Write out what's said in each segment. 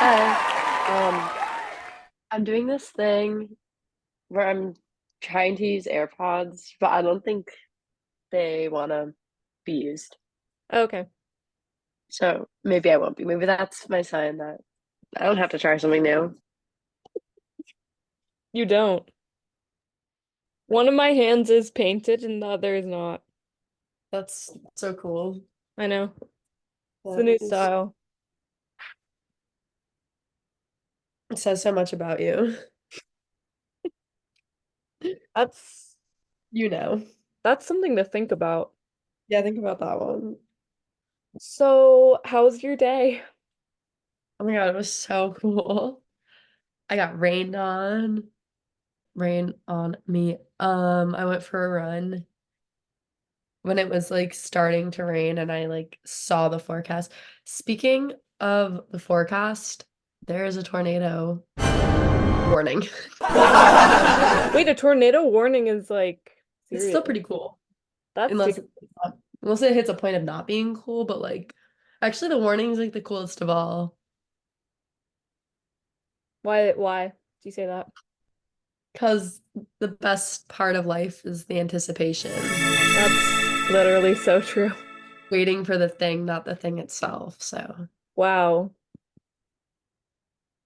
Hi. I'm doing this thing where I'm trying to use AirPods, but I don't think they want to be used. Okay. So maybe I won't be. Maybe that's my sign that I don't have to try something new. You don't. One of my hands is painted and the other is not. That's so cool. I know. It's the That new is, style. it says so much about you. That's You know. that's something to think about. Yeah, think about that one. So, how's your day? Oh my God, it was so cool. I got rain on me. I went for a run when it was like starting to rain and I like saw the forecast. Speaking of the forecast, there is a tornado warning. Wait, a tornado warning is like It's still serious. pretty cool. That's Unless serious. it's unless it hits a point of not being cool, but like actually the warning is like the coolest of all. Why do you say that? Because the best part of life is the anticipation. That's literally so true. Waiting for the thing, not the thing itself. So Wow.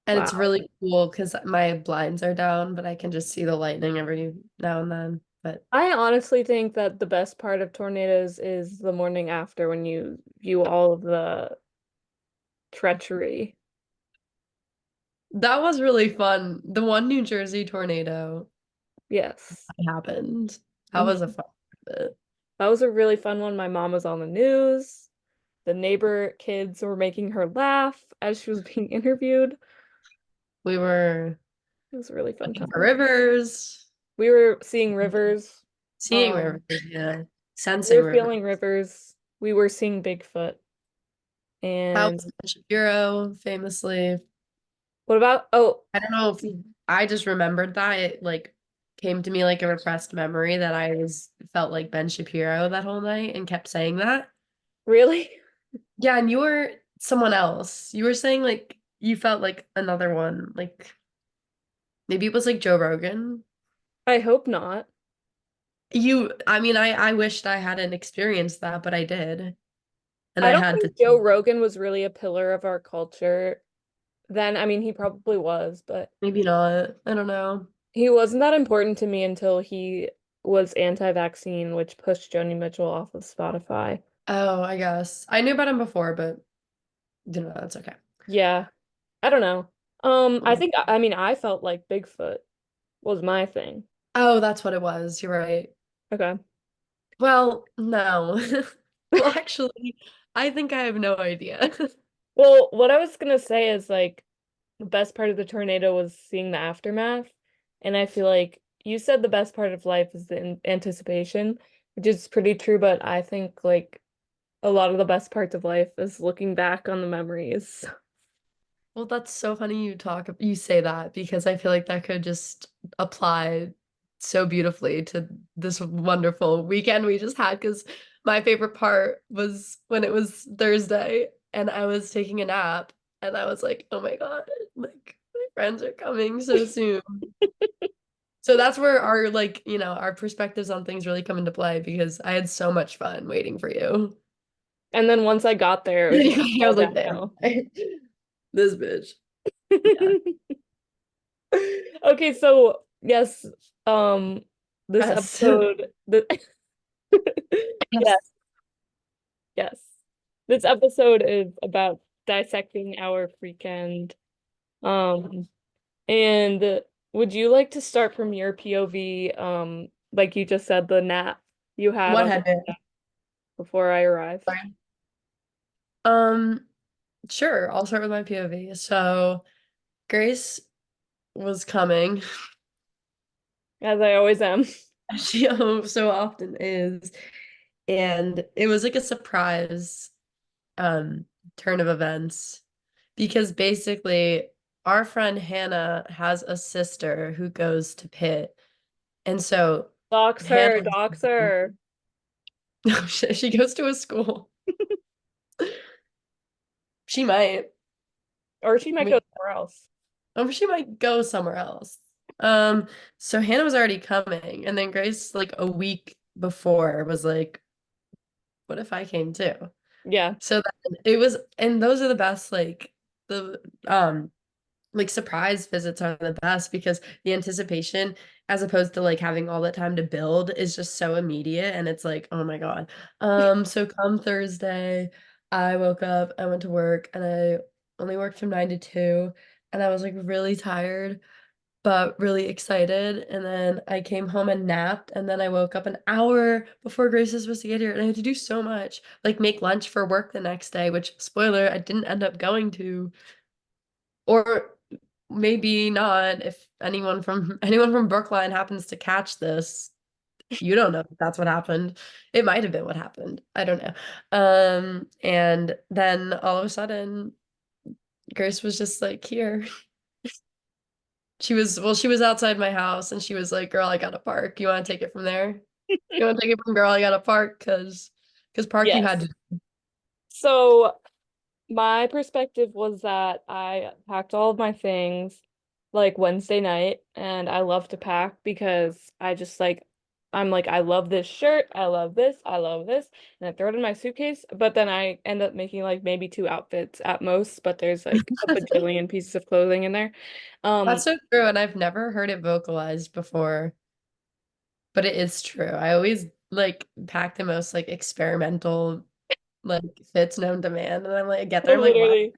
and it's Wow. really cool because my blinds are down, but I can just see the lightning every now and then. But I honestly think that the best part of tornadoes is the morning after when you view all of the treachery. that was really fun. The one New Jersey tornado Yes. happened. That was a Mhm. fun bit. That was a really fun one. My mom was on the news. The neighbor kids were making her laugh as she was being interviewed. We were It was a really fun looking for time. rivers, We were seeing rivers. seeing Um, rivers, yeah, we sensing were rivers. feeling rivers. We were seeing Bigfoot. How And was Shapiro famously? what about, oh, I don't know if I just remembered that it like came to me like a repressed memory that I was felt like Ben Shapiro that whole night and kept saying that. really? Yeah, and you were someone else. You were saying like you felt like another one. Like maybe it was like Joe Rogan. I hope not. I mean, I wished I hadn't experienced that, but I did. And I I don't had to, think Joe Rogan was really a pillar of our culture then. I mean, he probably was, but maybe not. I don't know. he wasn't that important to me until he was anti-vaccine, which pushed Joni Mitchell off of Spotify. Oh, I guess. I knew about him before, but you know, that's okay. Yeah, I don't know. I think I mean I felt like Bigfoot was my thing. Oh, that's what it was. You're right. Okay. Well, no. Well, actually, I think I have no idea. Well, what I was gonna say is like the best part of the tornado was seeing the aftermath, and I feel like you said the best part of life is the anticipation, which is pretty true, but I think like a lot of the best parts of life is looking back on the memories. Well, that's so funny you say that because I feel like that could just apply so beautifully to this wonderful weekend we just had because my favorite part was when it was Thursday and I was taking a nap and I was like, "Oh my God, like my friends are coming so soon." So that's where our like, our perspectives on things really come into play because I had so much fun waiting for you. And then once I got there, it was just I all was like, "There, downhill. this bitch." Yeah. Okay, so yes, this Yes. episode, yes, Yes. yes, this episode is about dissecting our freakend. Um, and would you like to start from your POV? Like you just said, the nap you had What on had been? before I arrived, Um, sure. I'll start with my POV. So Grace was coming, as I always am. as she so often is, and it was like a surprise um turn of events because basically our friend Hannah has a sister who goes to Pitt, and so Dox her, Hannah dox her. she goes to a school. She might. Or she I might mean, go somewhere else. she might go somewhere else. Um, so Hannah was already coming, and then Grace, like a week before, was like, "What if I came too?" Yeah. So then it was, and those are the best, like surprise visits are the best because the anticipation, as opposed to like having all that time to build, is just so immediate, and it's like, oh my God. So come Thursday, I woke up, I went to work, and I only worked from 9 to 2, and I was like really tired but really excited. And then I came home and napped. And then I woke up an hour before Grace was supposed to get here. And I had to do so much, like make lunch for work the next day, which, spoiler, I didn't end up going to. Or maybe not if anyone from Brookline happens to catch this. You don't know if that's what happened. It might have been what happened. I don't know. And then all of a sudden, Grace was just like here. She was outside my house and she was like, "Girl, I got to park. You want to take it from there? You want to take it from girl, I got to park because park you had Yes. to." So my perspective was that I packed all of my things like Wednesday night, and I love to pack because I just like I'm like I love this shirt, I love this, and I throw it in my suitcase, but then I end up making like maybe two outfits at most, but there's like a bajillion pieces of clothing in there. That's Um, so true, and I've never heard it vocalized before, but it is true. I always like pack the most like experimental like fits known to man, and I'm like, I get there, I'm like, what? literally.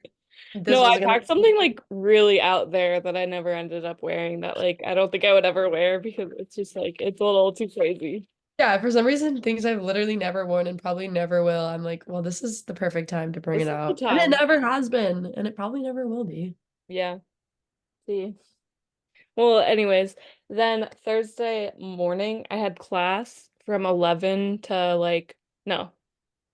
This No, I wasn't gonna. packed something like really out there that I never ended up wearing that like I don't think I would ever wear because it's just like it's a little too crazy. Yeah, for some reason, things I've literally never worn and probably never will. I'm like, well, this is the perfect time to bring This it is the out, and it time. never has been, and it probably never will be. Yeah. See. Well, anyways, then Thursday morning I had class from 11 to like no.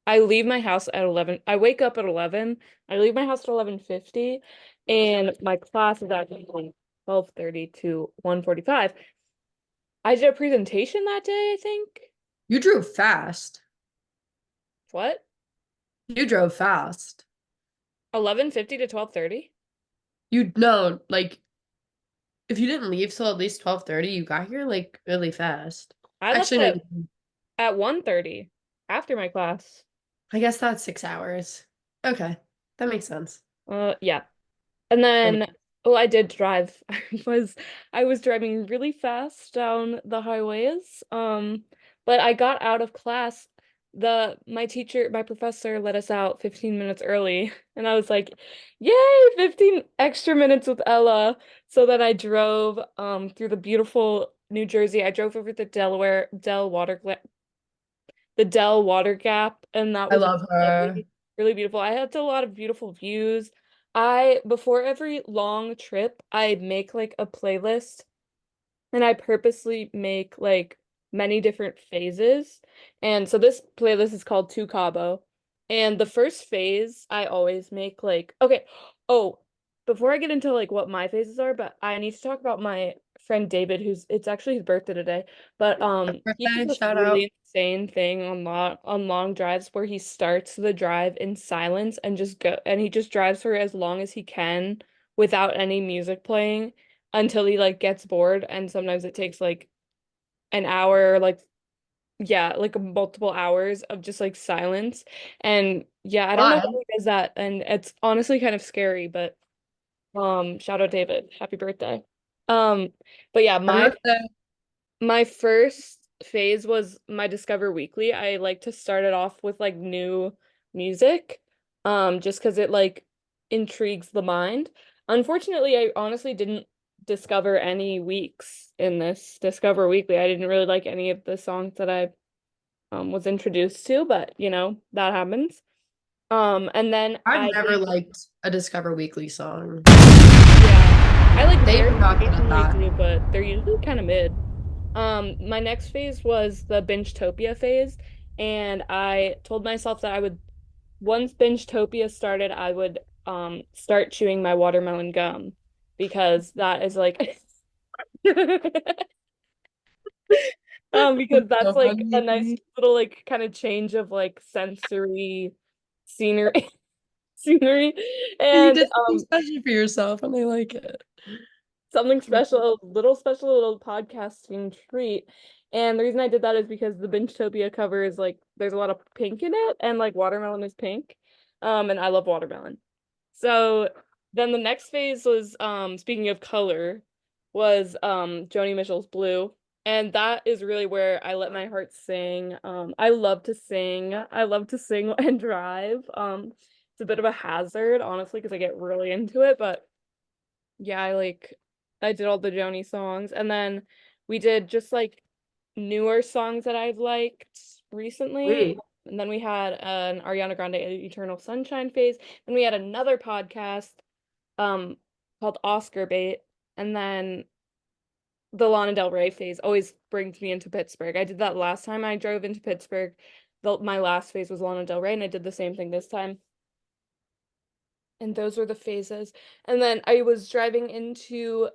I leave my house at 11. I wake up at 11. I leave my house at 11:50 and my class is actually from 12:30 to 1:45. I did a presentation that day, I think. You drove fast. What? You drove fast. 11:50 to 12:30? You know, like if you didn't leave till at least 12:30, you got here like really fast. I left Actually, no, at 1:30 after my class. I guess that's 6 hours. Okay, that makes sense. Yeah. And And then, oh, I did drive. I was driving really fast down the highways. But I got out of class. My professor let us out 15 minutes early, and I was like, "Yay, 15 extra minutes with Ella." So then I drove through the beautiful New Jersey. I drove over the Dell Water Gap, and that I was love her. lovely, really beautiful. I had a lot of beautiful views. I, before every long trip, I make like a playlist and I purposely make like many different phases. And so this playlist is called To Cabo. And the first phase, I always make like, okay, oh, before I get into like what my phases are, but I need to talk about my friend David, who's it's actually his birthday today. But he does Birthday, this shout out. really insane thing on long drives where he starts the drive in silence and he just drives for as long as he can without any music playing until he like gets bored, and sometimes it takes like an hour, like yeah, like multiple hours of just like silence. And yeah, I don't know Why? why he does that, and it's honestly kind of scary, but shout out David, happy birthday. Um but yeah, Happy my birthday. my first phase was my Discover Weekly. I like to start it off with like new music, just because it like intrigues the mind. Unfortunately, I honestly didn't discover any weeks in this Discover Weekly. I didn't really like any of the songs that I was introduced to, but that happens. And then I've I never did, liked a Discover Weekly song. yeah, I like They very were not good at occasionally that. do, but they're usually kind of mid. My next phase was the Binge-topia phase, and I told myself that once Binge-topia started, I would start chewing my watermelon gum because that is like because that's So like a nice funny. little like kind of change of like sensory scenery. scenery. You And did something special for yourself, and I like it. something special, a special little podcasting treat. And the reason I did that is because the Bingetopia cover is like there's a lot of pink in it, and like watermelon is pink. And I love watermelon. So then the next phase was speaking of color was Joni Mitchell's Blue. And that is really where I let my heart sing. I love to sing. I love to sing and drive. It's a bit of a hazard, honestly, because I get really into it, but yeah, I did all the Joni songs, and then we did just like newer songs that I've liked recently. Wait, And then we had an Ariana Grande Eternal Sunshine phase. Then we had another podcast um called Oscar Bait, and then the Lana Del Rey phase always brings me into Pittsburgh. I did that last time I drove into Pittsburgh. My last phase was Lana Del Rey, and I did the same thing this time. And those were the phases. And then I was driving into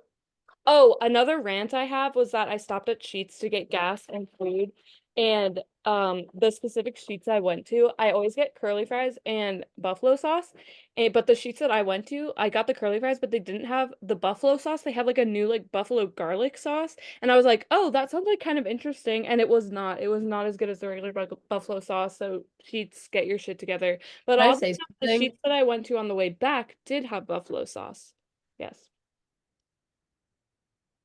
Oh, another rant I have was that I stopped at Sheetz to get gas and food. And the specific Sheetz I went to, I always get curly fries and buffalo sauce. But the Sheetz that I went to, I got the curly fries, but they didn't have the buffalo sauce. They had like a new like buffalo garlic sauce. And I was like, "Oh, that sounds like kind of interesting." And it was not. It was not as good as the regular buffalo sauce. So Sheetz, get your shit together. But can I oddly say enough, the something? Sheetz that I went to on the way back did have buffalo sauce. Yes.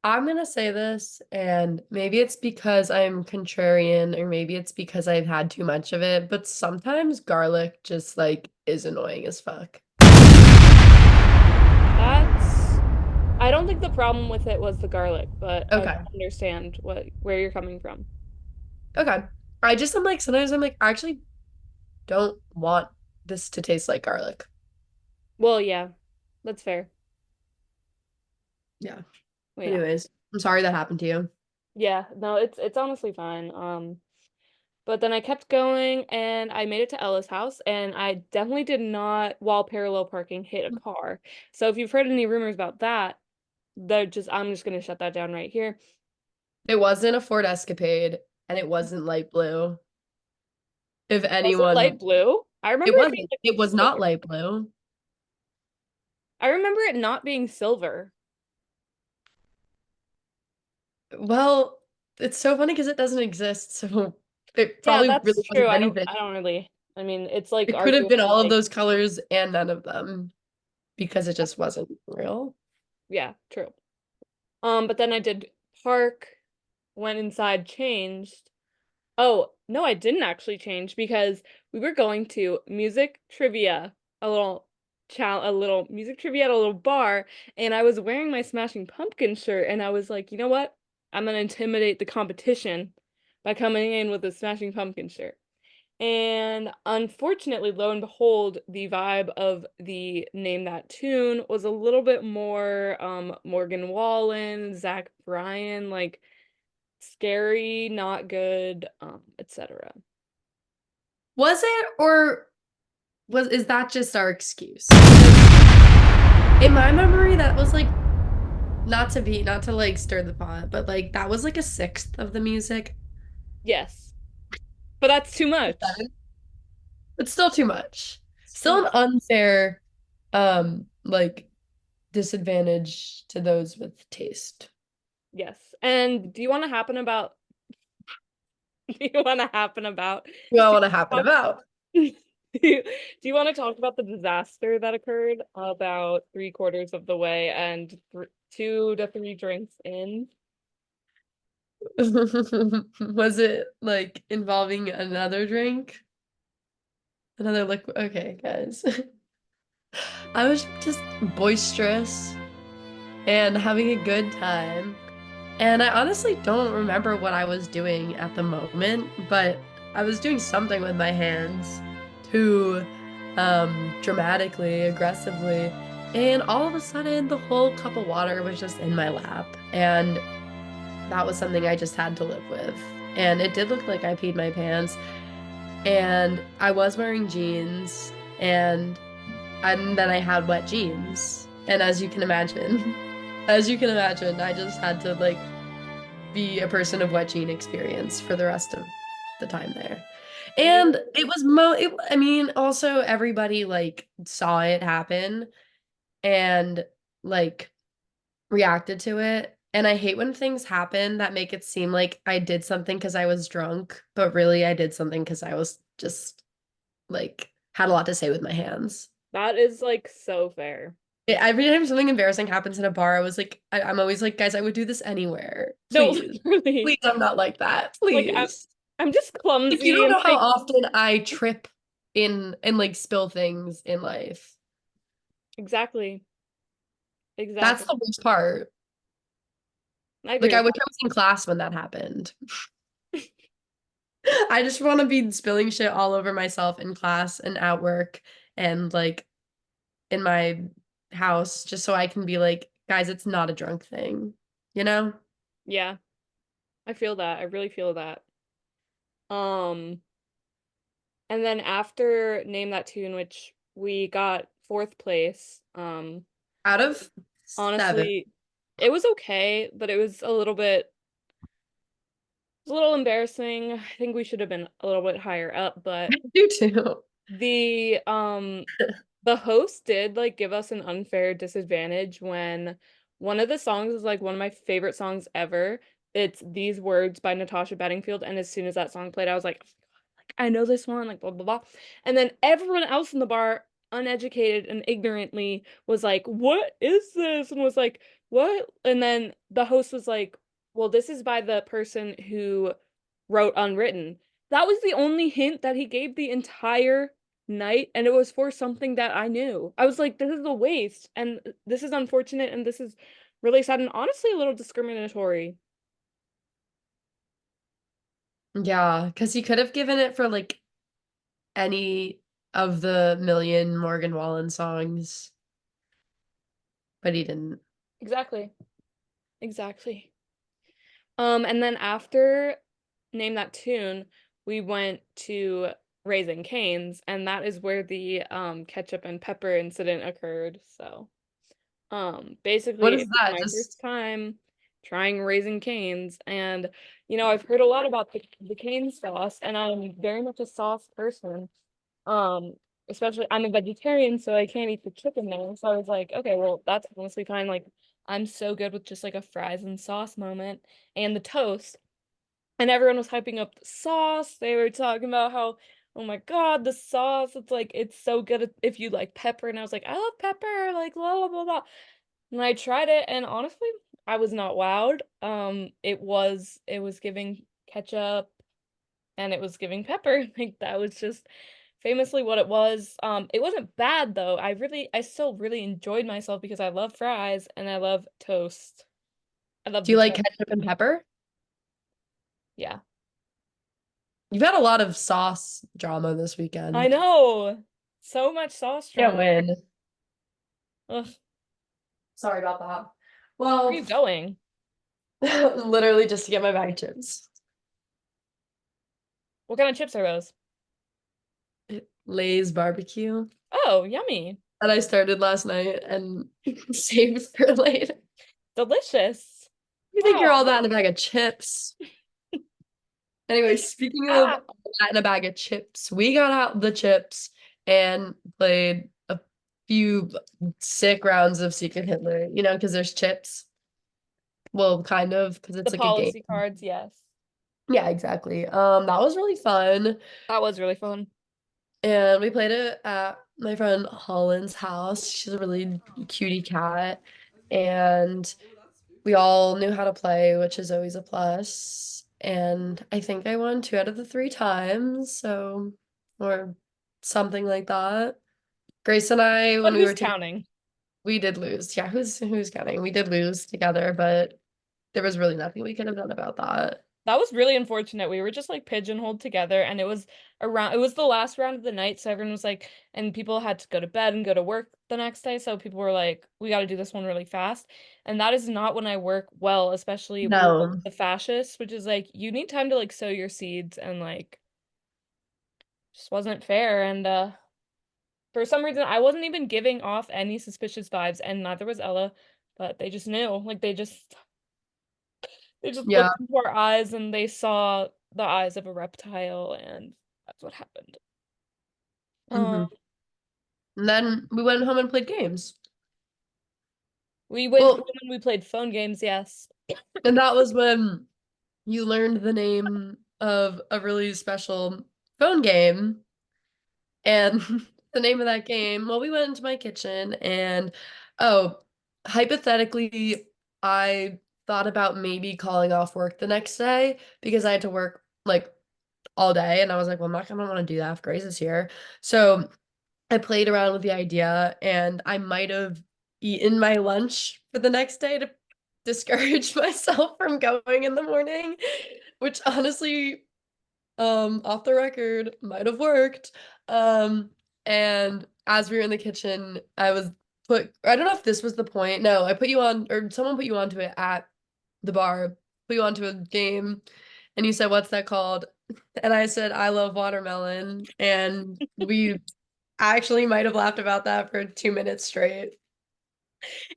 I'm gonna say this, and maybe it's because I'm contrarian, or maybe it's because I've had too much of it, but sometimes garlic just like is annoying as fuck. That's I don't think the problem with it was the garlic, but I Okay. understand where you're coming from. Okay. I just am like, sometimes I'm like, I actually don't want this to taste like garlic. Well, yeah, that's fair. Yeah. Well, yeah. Anyways, I'm sorry that happened to you. Yeah, no, it's honestly fine. But then I kept going and I made it to Ella's house and I definitely did not, while parallel parking, hit a car. So if you've heard any rumors about that, I'm just gonna shut that down right here. It wasn't a Ford Escapade, and it wasn't light blue. If Was it light anyone, blue? I it remember it being wasn't. like It was not silver. light blue. I remember it not being silver. Well, it's so funny because it doesn't exist, so it Yeah, probably really that's true. wasn't anything. I don't really. I mean, it's like It could have arguably been all of like those colors and none of them because it just wasn't real. yeah, true. But then I did park, went inside, changed. Oh, no, I didn't actually change because we were going to music trivia, a little music trivia at a little bar, and I was wearing my Smashing Pumpkin shirt, and I was like, you know what? I'm gonna intimidate the competition by coming in with a Smashing Pumpkin shirt. And unfortunately, lo and behold, the vibe of the Name That Tune was a little bit more Morgan Wallen, Zach Bryan, like scary, not good, etc. Was it, or was is that just our excuse? Because in my memory, that was like not to like stir the pot, but like that was like a sixth of the music. Yes, but that's too much. It's still too much. It's too Still much. an unfair like disadvantage to those with taste. Yes. And do you want to happen about do you want to happen about You know do what to happen about. you, do you want to talk about the disaster that occurred about three-quarters of the way and th 2 to 3 drinks in? Was it like involving another drink? Another liquid? Okay, guys. I was just boisterous and having a good time. And I honestly don't remember what I was doing at the moment, but I was doing something with my hands too dramatically, aggressively. And all of a sudden, the whole cup of water was just in my lap. And that was something I just had to live with. And it did look like I peed my pants. And I was wearing jeans, and then I had wet jeans. And as you can imagine, as you can imagine, I just had to like be a person of wet jean experience for the rest of the time there. And it was I mean, also everybody like saw it happen and like reacted to it. And I hate when things happen that make it seem like I did something because I was drunk, but really I did something because I was just like had a lot to say with my hands. That is like so fair. Every time something embarrassing happens in a bar, I'm always like, guys, I would do this anywhere. No, Please. literally. Please, I'm not like that. Like Please. I'm just Like you clumsy don't and know how like often I trip in and like spill things in life. exactly. That's Exactly. the worst part. I agree Like I with wish I was in class when that happened. that. I just want to be spilling shit all over myself in class and at work and like in my house just so I can be like, guys, it's not a drunk thing, you know? Yeah, I feel that. I really feel that. Um, and then after Name That Tune, which we got fourth place, Out of 7. honestly, it was okay, but it was a little embarrassing. I think we should have been a little bit higher up, I but do too. the um the host did like give us an unfair disadvantage when one of the songs is like one of my favorite songs ever. It's These Words by Natasha Bedingfield, and as soon as that song played, I was like I know this one, like blah blah blah. And then everyone else in the bar, uneducated and ignorantly, was like, "What is this?" and was like, "What?" And then the host was like, "Well, this is by the person who wrote Unwritten." That was the only hint that he gave the entire night, and it was for something that I knew. I was like, this is a waste, and this is unfortunate, and this is really sad, and honestly a little discriminatory. Yeah, because he could have given it for like any of the million Morgan Wallen songs, but he didn't. Exactly. Exactly. And then after Name That Tune, we went to Raising Cane's, and that is where the ketchup and pepper incident occurred. So, What basically, is it was that? my first Just time trying Raising Cane's, and I've heard a lot about the cane sauce, and I'm very much a sauce person. Um, Especially I'm a vegetarian, so I can't eat the chicken there. So I was like, okay, well, that's honestly fine. Like, I'm so good with just like a fries and sauce moment and the toast. And everyone was hyping up the sauce. They were talking about how, oh my God, the sauce, it's like it's so good if you like pepper. And I was like, I love pepper, like blah blah blah blah. And I tried it, and honestly, I was not wowed. It was giving ketchup and it was giving pepper. Like that was just famously what it was. It wasn't bad though. I still really enjoyed myself because I love fries and I love toast. I love do the you like toast. ketchup and pepper? Yeah. You've had a lot of sauce drama this I weekend. know. So much sauce Can't drama. win. Ugh. Sorry about that. Where are Well, you going? literally just to get my bag of chips. What kind of chips are those? Lay's barbecue Oh, yummy. that I started last night and saved for later. Delicious. You think you're Oh. all that in a bag of chips? Anyway, speaking of Ah, all that in a bag of chips, we got out the chips and played a few sick rounds of Secret Hitler, because there's chips. Well, kind of, because the it's like a game. policy cards, yes. Yeah, exactly. That was really fun. That was really fun. And we played it at my friend Holland's house. She's a really cutie cat. And we all knew how to play, which is always a plus. And I think I won 2 out of the 3 times, or something like that. Grace and I, But when we who's were together, counting? we did lose. Yeah, who's counting? We did lose together, but there was really nothing we could have done about that. That was really unfortunate. We were just like pigeonholed together, and it was the last round of the night, so everyone was like, and people had to go to bed and go to work the next day, so people were like, we got to do this one really fast. And that is not when I work well, especially with No. the fascists, which is like you need time to like sow your seeds, and like just wasn't fair. And for some reason I wasn't even giving off any suspicious vibes, and neither was Ella, but they just knew. Like they just Yeah. looked into our eyes and they saw the eyes of a reptile, and That's what happened. Hmm. Um, And then we went home and played games. we went Well, home and we played phone games, yes. and that was when you learned the name of a really special phone game. And the name of that game, well, we went into my kitchen and oh, hypothetically, I thought about maybe calling off work the next day because I had to work like all day. And I was like, well, I'm not gonna want to do that if Grace is here. So I played around with the idea and I might have eaten my lunch for the next day to discourage myself from going in the morning, which honestly off the record might have worked. um and as we were in the kitchen I was put I don't know if this was the point. No, I put you on, or someone put you onto it at the bar, put you onto a game, and you said, what's that called? And I said, I love watermelon, and we actually might have laughed about that for 2 minutes straight.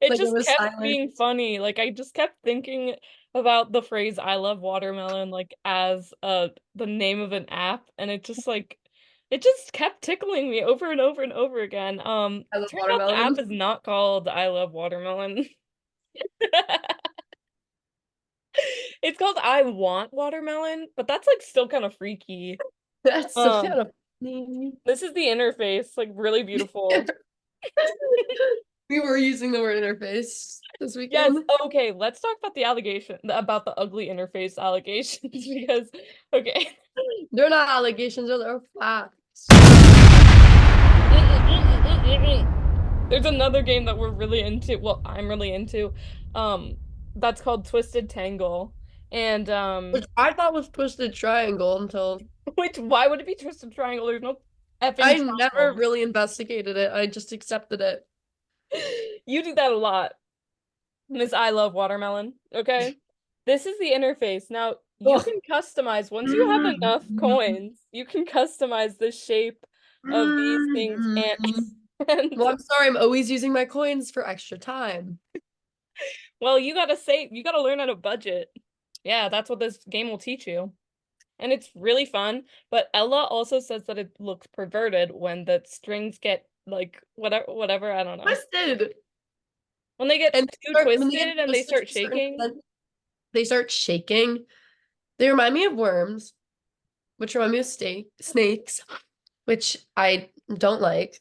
It Like it just was kept silent. being funny. Like I just kept thinking about the phrase "I love watermelon" like as the name of an app, and it just kept tickling me over and over and over again. I love Turns out the app is watermelon. not called "I love watermelon." It's called "I want watermelon," but that's like still kind of freaky. That's so Um, kind of funny. this is the interface, like really beautiful. We were using the word interface this Yes, weekend. okay, let's talk about the allegation about the ugly interface allegations because okay. They're not allegations, those are facts. There's another game that we're really into, well, I'm really into, um, that's called Twisted Tangle. And Which I thought was Twisted Triangle until which why would it be Twisted Triangle? There's no effing I never triangle. really investigated it. I just accepted it. You do that a lot. Miss I love watermelon, okay? This is the interface. Now, you Ugh. can customize, once you have enough coins, you can customize the shape of these things and and Well, I'm sorry, I'm always using my coins for extra time. well, you gotta learn how to budget. Yeah, that's what this game will teach you. And it's really fun, but Ella also says that it looks perverted when the strings get like whatever, I don't know. Twisted. When they get And too when they get twisted and they twisted to start a certain shaking. extent, they start shaking. They remind me of worms, which remind me of snakes, which I don't like.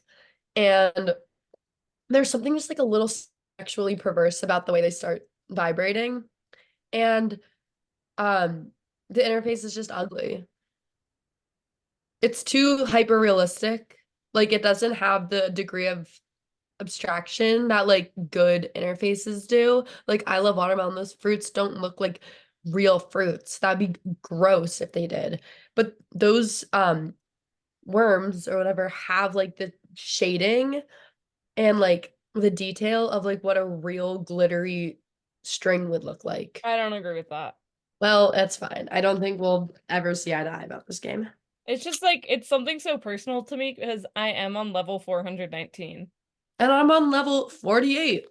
And there's something just like a little sexually perverse about the way they start vibrating. And um the interface is just ugly. It's too hyper realistic. Like it doesn't have the degree of abstraction that like good interfaces do. Like I love watermelon. Those fruits don't look like real fruits. That'd be gross if they did. But those worms or whatever have like the shading and like the detail of like what a real glittery string would look like. I don't agree with that. Well, that's fine. I don't think we'll ever see eye to eye about this game. It's just like it's something so personal to me because I am on level 419. And I'm on level 48.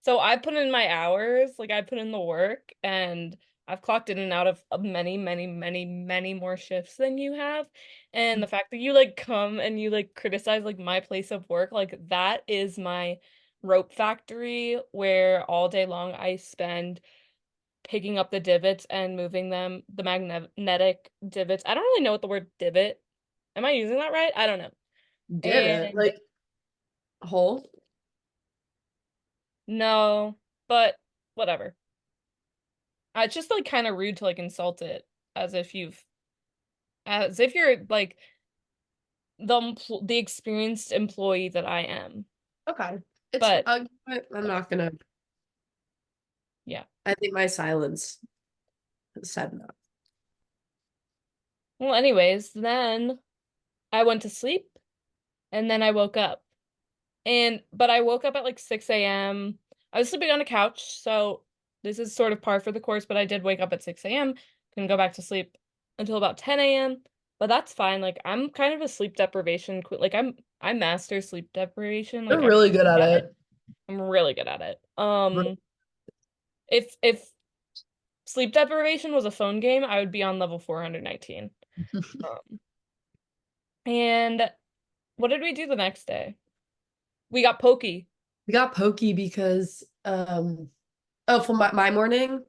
So I put in my hours, like I put in the work, and I've clocked in and out of many, many, many, many more shifts than you have. And the fact that you like come and you like criticize like my place of work, like that is my rope factory where all day long I spend picking up the divots and moving them, the magnetic divots. I don't really know what the word divot. Am I using that right? I don't know. Divot, And like hole. no, but whatever. It's just like kind of rude to like insult it as if you're like the experienced employee that I am. Okay. It's But I'm not gonna. yeah. I think my silence said enough. Well, anyways, then I went to sleep and then I woke up. But I woke up at like 6 a.m. I was sleeping on a couch, so this is sort of par for the course, but I did wake up at 6 a.m. Couldn't go back to sleep until about 10 a.m. But that's fine. Like I'm kind of a sleep deprivation like I master sleep deprivation. They're Like I'm really good really at at it. it. I'm really good at it. If sleep deprivation was a phone game, I would be on level 419. Um And what did we do the next day? We got pokey. We got pokey because oh, for my morning,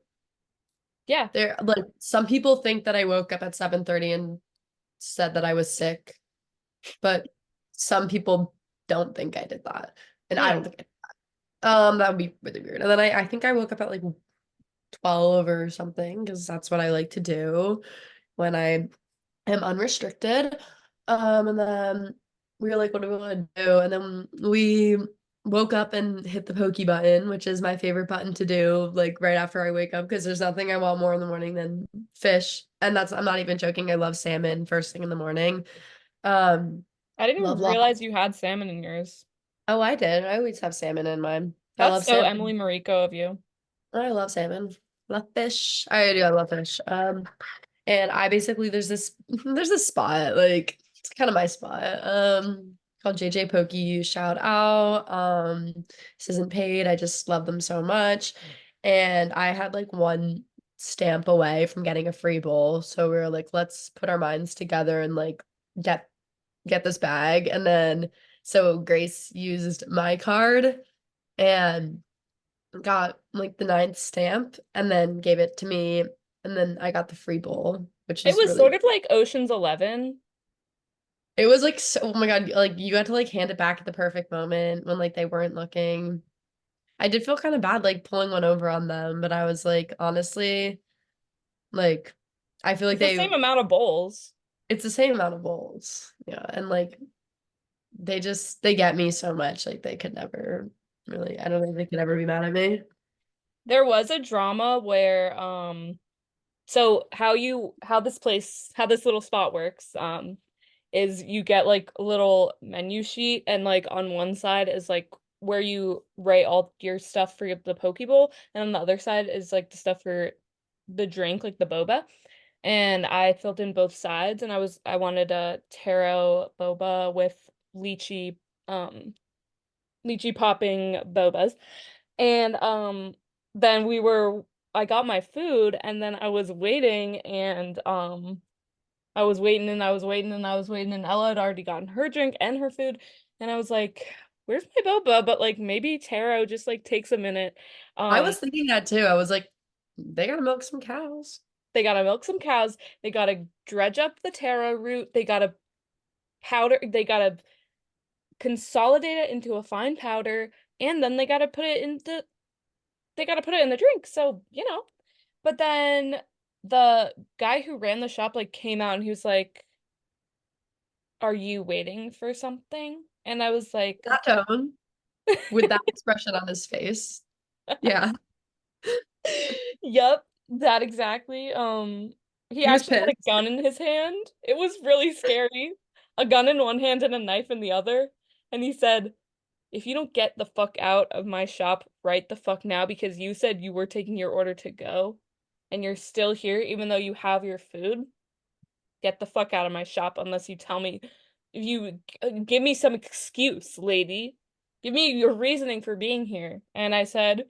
Yeah. there like some people think that I woke up at 7:30 and said that I was sick, but some people don't think I did that. And I don't Hmm. think that would be really weird. And then I think I woke up at like 12 or something because that's what I like to do when I am unrestricted. And then we were like, what do we want to do? And then we woke up and hit the pokey button, which is my favorite button to do, like right after I wake up, because there's nothing I want more in the morning than fish. And that's, I'm not even joking. I love salmon first thing in the morning. Um, I didn't love even lobster. realize you had salmon in yours. Oh, I did. I always have salmon in mine. I That's love so Emily salmon. Mariko of you. I love salmon. Love fish. I do. I love fish. And I basically there's this spot like it's kind of my spot called JJ Pokey. Shout out. This isn't paid. I just love them so much. And I had like one stamp away from getting a free bowl. So we were like, let's put our minds together and like get get this bag. And then so Grace used my card and got like the ninth stamp and then gave it to me. And then I got the free bowl, which It is was sort really, of like Ocean's 11. it was like, so, oh my God, like you had to like hand it back at the perfect moment when like they weren't looking. I did feel kind of bad like pulling one over on them, but I was like, honestly, like, I feel like It's the same amount of bowls. it's the same amount of bowls. Yeah. And like, they get me so much. Like, they could never really, I don't think they could ever be mad at me. There was a drama where so how this little spot works is you get like a little menu sheet, and like on one side is like where you write all your stuff for the poke bowl, and on the other side is like the stuff for the drink, like the boba. And I filled in both sides, and I wanted a taro boba with lychee um lychee popping bobas. And then I got my food, and then I was waiting, and I was waiting and I was waiting and I was waiting, and Ella had already gotten her drink and her food, and I was like, where's my boba? But like maybe taro just like takes a minute. I Um was thinking that too. I was like, they gotta milk some cows. they gotta milk some cows, they gotta dredge up the taro root, they gotta consolidate it into a fine powder, and then they gotta put it in the drink. So, but then the guy who ran the shop like came out and he was like, "Are you waiting for something?" And I was like, That tone with that expression on his face. Yeah, "Yep, that exactly." He he was actually had a pissed. gun in his hand. It was really scary. A gun in one hand and a knife in the other. And he said, "If you don't get the fuck out of my shop right the fuck now, because you said you were taking your order to go and you're still here even though you have your food, get the fuck out of my shop unless you tell me, if you give me some excuse, lady. Give me your reasoning for being here." And I said,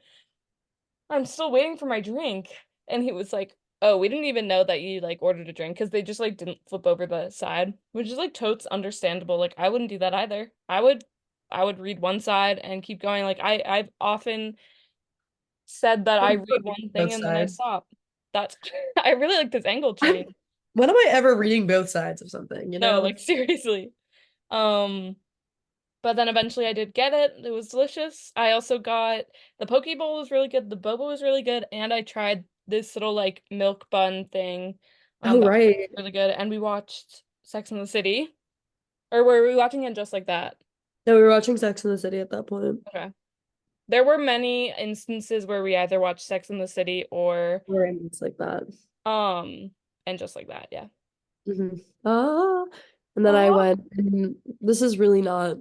"I'm still waiting for my drink." And he was like, "Oh, we didn't even know that you like ordered a drink," because they just like didn't flip over the side, which is like totes understandable. Like I wouldn't do that either. I would read one side and keep going. Like I've often said that I read one thing Both and then I sides. stop. That's I really like this angle I'm, change. when am I ever reading both sides of something, you No, know? like seriously. Um, but then eventually I did get it. It was delicious. I also got the poke bowl was really good, the boba was really good, and I tried this little like milk bun thing. Oh, That was right. really good. And we watched Sex and the City. Or were we watching it just like that? No, we were watching Sex and the City at that point. Okay. There were many instances where we either watched Sex and the City or Right. It's like that. um and just like that, yeah. Hmm. Ah, and then I Oh, went, and this is really not,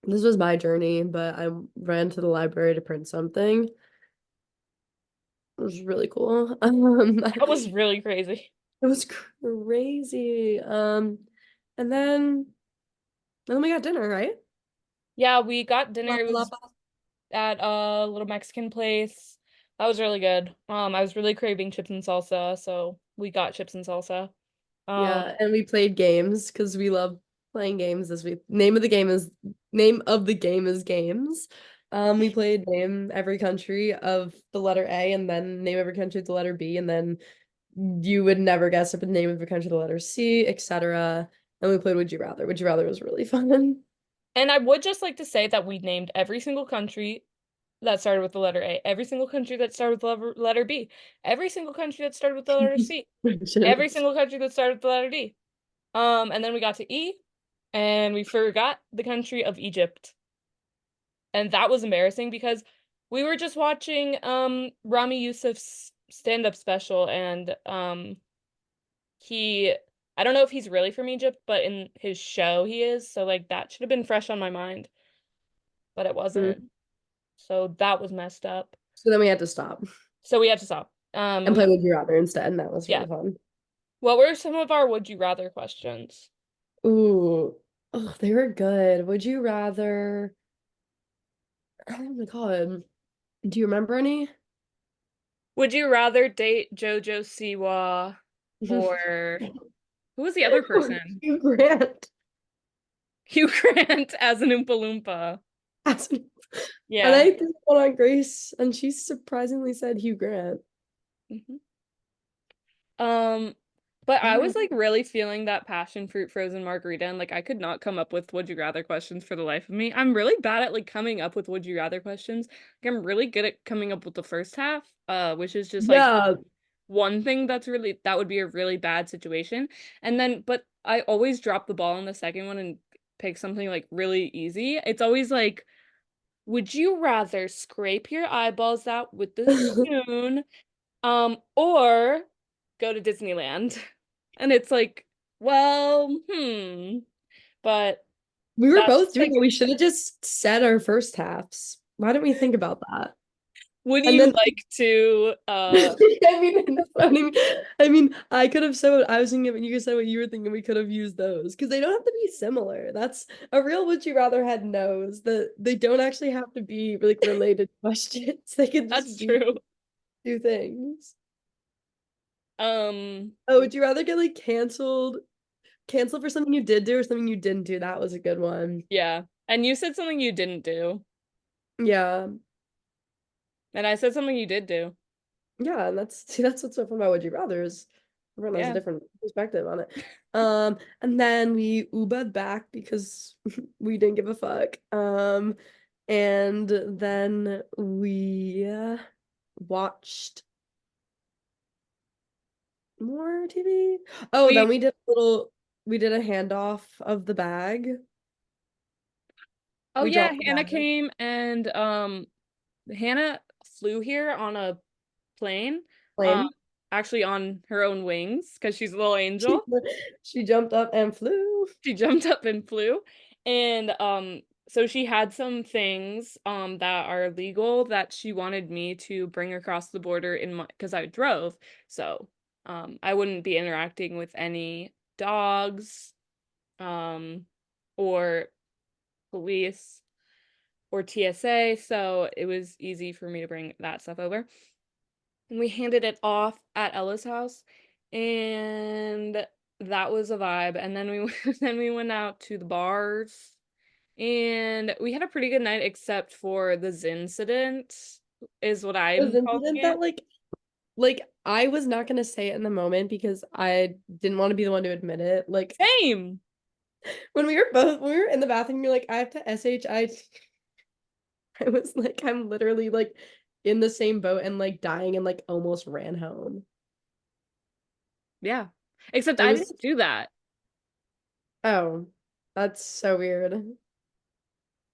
this was my journey, but I ran to the library to print something. It was really cool. that was really crazy. It was crazy. And then we got dinner, right? Yeah, we got dinner. It Lapa was Lapa. at a little Mexican place. That was really good. I was really craving chips and salsa, so we got chips and salsa. Um, Yeah, and we played games because we love. playing games this week. Name of the game is games. We played name every country of the letter A and then name every country of the letter B, and then you would never guess if the name of a country of the letter C, etc. And we played Would You Rather. Would You Rather was really fun. And I would just like to say that we named every single country that started with the letter A, every single country that started with the letter B, every single country that started with the letter C, every single country that started with the letter D. And then we got to E, and we forgot the country of Egypt. And that was embarrassing because we were just watching Rami Youssef's stand-up special, and he I don't know if he's really from Egypt, but in his show he is, so like that should have been fresh on my mind, but it wasn't. Mhm. So that was messed up. So then we had to stop So we had to stop. and play Would You Rather instead, and that was Yeah. really fun. What were some of our would you rather questions? Ooh, oh, they were good. Would you rather? Oh my God. Do you remember any? Would you rather date Jojo Siwa or who was the other person? Hugh Grant. Hugh Grant as an Oompa Loompa. Asked me- And Yeah. I did one on Grace, and she surprisingly said Hugh Grant. Mhm. Um, but I was Oh like really feeling that passion fruit frozen margarita, and like I could not come up with would you rather questions for the life of me. I'm really bad at like coming up with would you rather questions. Like I'm really good at coming up with the first half, which is just like yeah. one thing that would be a really bad situation. And then but I always drop the ball in the second one and pick something like really easy. It's always like, would you rather scrape your eyeballs out with the spoon, or go to Disneyland? And it's like, well, but We were that's both doing like, it. We should have just said our first halves. Why didn't we think about that? would And you then like to I mean, that's what I mean. I mean, I could have said what I was thinking, but you said what you were thinking. We could have used those because they don't have to be similar. That's a real would you rather had knows that they don't actually have to be like related questions. They could just that's be true. two things. Um, Oh, would you rather get like canceled for something you did do or something you didn't do? That was a good one. yeah. And you said something you didn't do, Yeah. and I said something you did do. Yeah, and that's what's so fun about Would You Rather is everyone has a Yeah. different perspective on it. And then we Uba'd back because we didn't give a fuck. And then we watched more TV. Oh, We then we did a handoff of the bag. Oh We yeah, dropped the Hannah bag. came, and Hannah flew here on a plane. Um Plane. Actually on her own wings because she's a little She angel. she jumped up and flew. She jumped up and flew. And so she had some things that are legal that she wanted me to bring across the border in my because I drove. So I wouldn't be interacting with any dogs um or police or TSA, so it was easy for me to bring that stuff over. And we handed it off at Ella's house, and that was a vibe. And then we then we went out to the bars, and we had a pretty good night, except for the incident, is what Those I'm calling incident it. that like I was not gonna say it in the moment because I didn't want to be the one to admit it. Like Same. when we were in the bathroom, you're like, I have to SHI. I was like, I'm literally like in the same boat and like dying and like almost ran home. Yeah. Except It I was didn't do that. oh, that's so weird.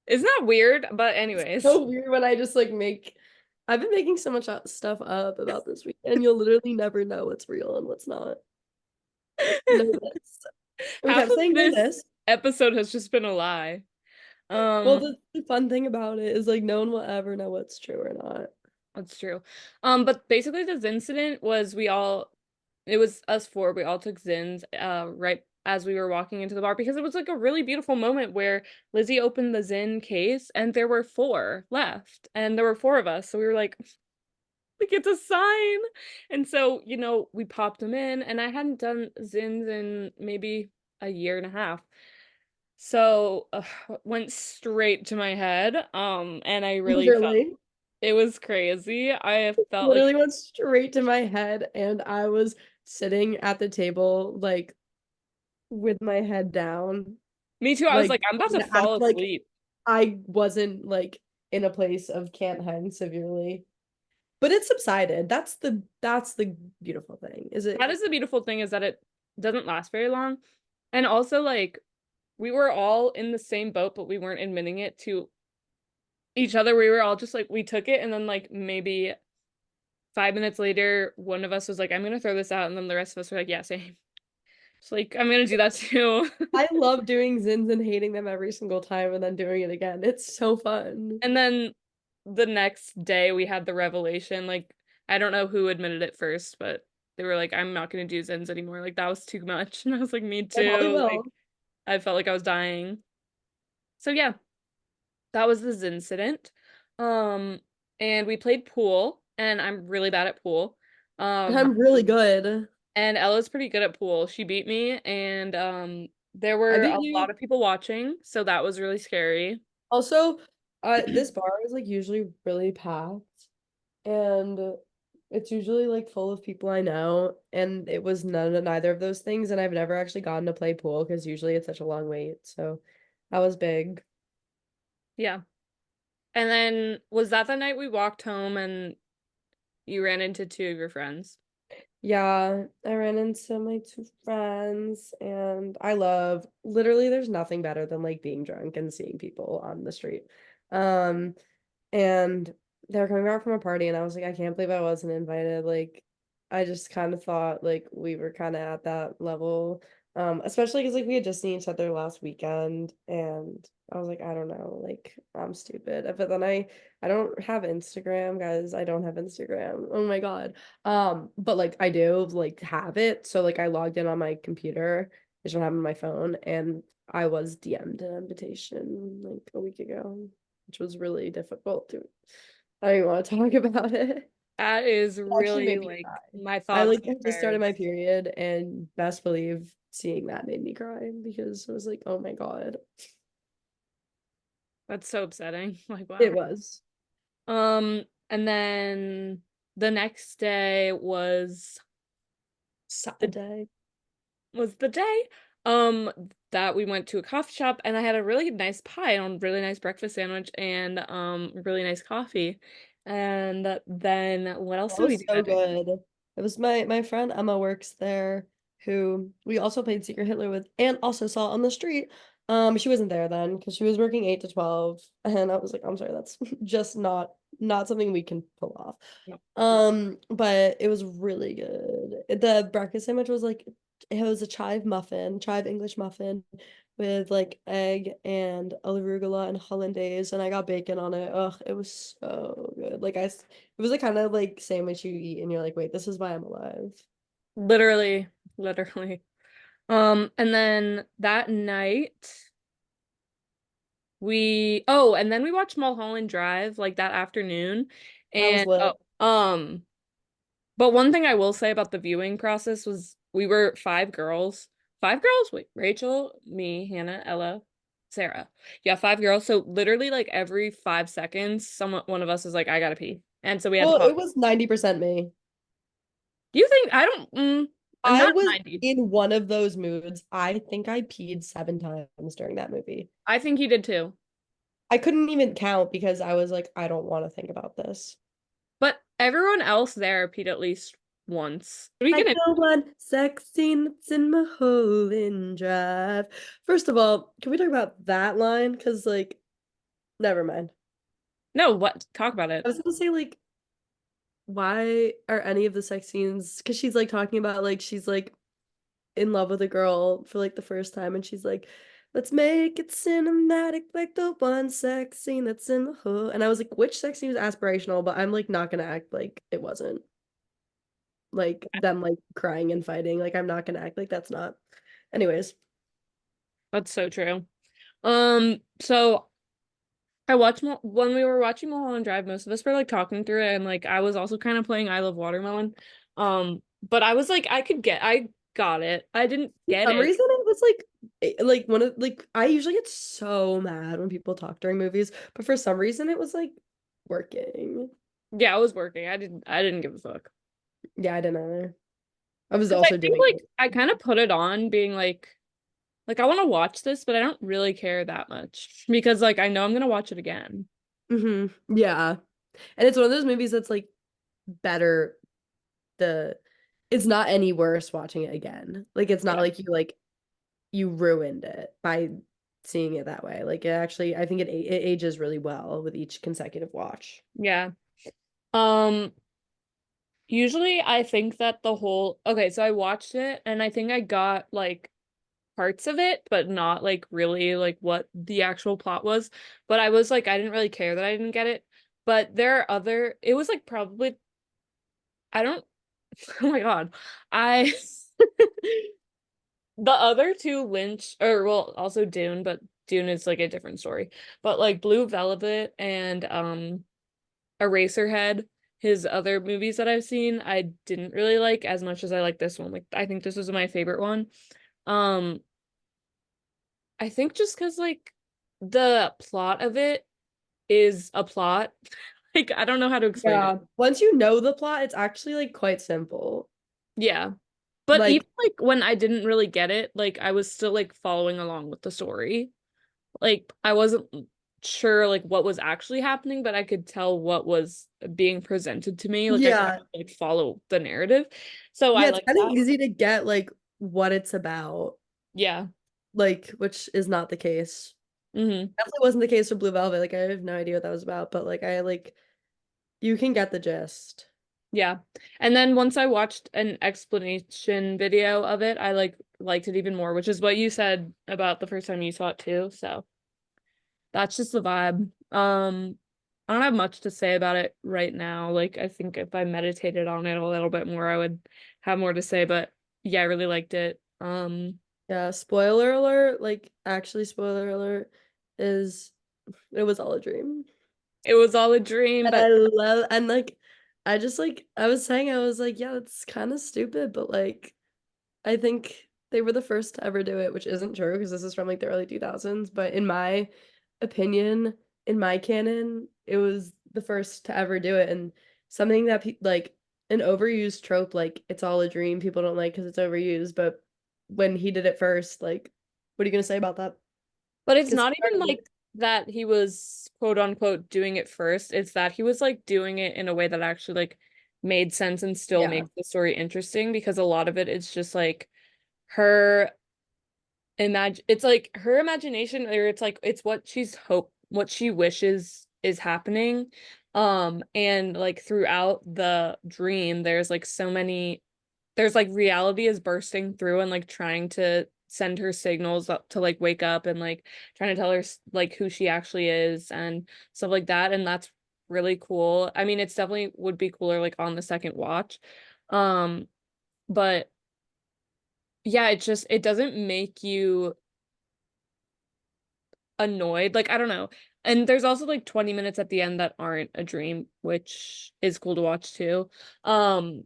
Isn't that weird? But anyways. So weird when I just like make I've been making so much stuff up about this week, and you'll literally never know what's real and what's not. Know this. We Half kept of saying know this this. episode has just been a lie. Well, Um, the fun thing about it is like no one will ever know what's true or not. that's true. But basically this incident was it was us four, we all took Zins right as we were walking into the bar because it was like a really beautiful moment where Lizzie opened the Zin case and there were four left and there were four of us. So we were like it's a sign. And so, we popped them in and I hadn't done Zins in maybe a year and a half. So went straight to my head. And I really felt Literally. it was crazy. I felt like Literally went straight to my head, and I was sitting at the table, like with my head down, me too. I was like like, I'm about to I'm fall like asleep. I wasn't like in a place of can't hang severely. But it subsided. That's the beautiful thing. Is That it is the beautiful thing is that it doesn't last very long. And also like we were all in the same boat, but we weren't admitting it to each other. We were all just like we took it and then like maybe 5 minutes later, one of us was like, I'm gonna throw this out, and then the rest of us were like, yeah, same. It's like I'm gonna do that too. I love doing zins and hating them every single time and then doing it again. It's so fun. And then the next day we had the revelation. Like, I don't know who admitted it first, but they were like, I'm not gonna do Zins anymore. Like that was too much. And I was like, me I probably too. will. Like I felt like I was dying. So yeah, that was the Zin incident. Um, and we played pool, and I'm really bad at pool. Um, I'm really good. and Ella's pretty good at pool. She beat me, and there I were beat a lot you. of people watching, so that was really scary. Also, this bar is like usually really packed, and it's usually like full of people I know, and it was neither of those things, and I've never actually gotten to play pool because usually it's such a long wait. So that was big. Yeah. And then was that the night we walked home and you ran into two of your friends? Yeah, I ran into my two friends, and I love literally there's nothing better than like being drunk and seeing people on the street. Um, and they were coming back from a party, and I was like, I can't believe I wasn't invited. Like, I just kind of thought like we were kind of at that level. Especially because like we had just seen each other last weekend, and I was like, I don't know, like I'm stupid. But then I don't have Instagram, guys. I don't have Instagram. Oh my God. But like I do like have it. So like I logged in on my computer. I just don't have it on my phone, and I was DM'd an invitation like a week ago, which was really difficult to. I don't even want to talk about it. It That is actually really made me like cry. my I thoughts like and had just started my prayers. period, and best believe seeing that made me cry because I was like, oh my God. That's so upsetting. Like, It wow. was And then the next day the Saturday. the day um that we went to a coffee shop and I had a really nice pie and a really nice breakfast sandwich and really nice coffee. And then what else That did we was do so that day? good. It was my friend Emma works there, who we also played Secret Hitler with and also saw on the street. She wasn't there then because she was working 8 to 12, and I was like, I'm sorry, that's just not something we can pull off. No. But it was really good. The breakfast sandwich was like it was a chive English muffin with like egg and arugula and hollandaise, and I got bacon on it. Ugh, it was so good. It was the kind of like sandwich you eat and you're like, wait, this is why I'm alive. Literally, literally. And then that night and then we watched Mulholland Drive like that afternoon. That was And lit. but one thing I will say about the viewing process was we were five girls. Five girls? Wait, Rachel, me, Hannah, Ella, Sarah. Yeah, five girls. So literally like every 5 seconds, one of us is like, I gotta pee. And so we had to Well, pause. it was 90% me. Do you think I don't I not was 90. in one of those moods. I think I peed 7 times during that movie. I think he did too. I couldn't even count because I was like, I don't want to think about this. But everyone else there peed at least once. We I can know one sex scene that's in Mulholland Drive. First of all, can we talk about that line? Because, like, never mind. no, what? Talk about I it. was gonna say, like, why are any of the sex scenes? Because she's like talking about, like, she's like in love with a girl for like the first time, and she's like, let's make it cinematic, like the one sex scene that's in the hood. And I was like, which sex scene was aspirational? But I'm like, not gonna act like it wasn't. Like them like crying and fighting. Like I'm not gonna act like that's not. Anyways, That's so true. So when we were watching Mulholland Drive, most of us were like talking through it, and like I was also kind of playing I Love Watermelon. But I was like, I got it. I didn't for get some it. reason it was like like one of like I usually get so mad when people talk during movies, but for some reason it was like working. Yeah, I was working. I didn't give a fuck. Yeah, I didn't either. I was Because I also think doing like I kind of put it on being like I want to watch this, but I don't really care that much because like I know I'm gonna watch it again. Yeah. And it's one of those movies that's like better the it's not any worse watching it again. Like it's not Yeah. like you ruined it by seeing it that way. Like it actually I think it ages really well with each consecutive watch. Yeah. Um, Usually I think that the whole okay, so I watched it and I think I got like parts of it, but not like really like what the actual plot was. But I was like, I didn't really care that I didn't get it. But there are other, it was like probably, I don't, oh my God. I, the other two Lynch, or well, also Dune, but Dune is like a different story. But like Blue Velvet and Eraserhead, his other movies that I've seen, I didn't really like as much as I like this one. Like I think this was my favorite one. Um, I think just because like the plot of it is a plot. Like I don't know how to explain it. Yeah. Once you know the plot, it's actually like quite simple. Yeah. But Like, even like when I didn't really get it, like I was still like following along with the story. Like I wasn't sure like what was actually happening, but I could tell what was being presented to me. Like I could yeah. actually, like follow the narrative. So I Yeah, it's like kind of that. easy to get like what it's about, Yeah. like which is not the case. Hmm. Definitely wasn't the case for Blue Velvet. Like I have no idea what that was about, but like I like you can get the gist. Yeah. And then once I watched an explanation video of it, I like liked it even more, which is what you said about the first time you saw it too. So that's just the vibe. I don't have much to say about it right now. Like I think if I meditated on it a little bit more, I would have more to say, but yeah, I really liked it. Yeah, spoiler alert, like actually spoiler alert is it was all a dream. It was all a dream, And but I love and like I just like I was saying I was like, yeah, it's kind of stupid, but like I think they were the first to ever do it, which isn't true because this is from like the early 2000s, but in my opinion, in my canon, it was the first to ever do it and something that like an overused trope like it's all a dream people don't like because it's overused, but when he did it first, like what are you going to say about that? it's Because not even like that he was quote unquote doing it first. It's that he was like doing it in a way that actually like made sense and still yeah. makes the story interesting because a lot of it is just like her imagine it's like her imagination or it's like it's what she wishes is happening. And like throughout the dream there's like so many there's like reality is bursting through and like trying to send her signals up to like wake up and like trying to tell her like who she actually is and stuff like that, and that's really cool. I mean, it's definitely would be cooler like on the second watch. um but yeah, it doesn't make you annoyed. Like, I don't know. And there's also like 20 minutes at the end that aren't a dream, which is cool to watch too. Um,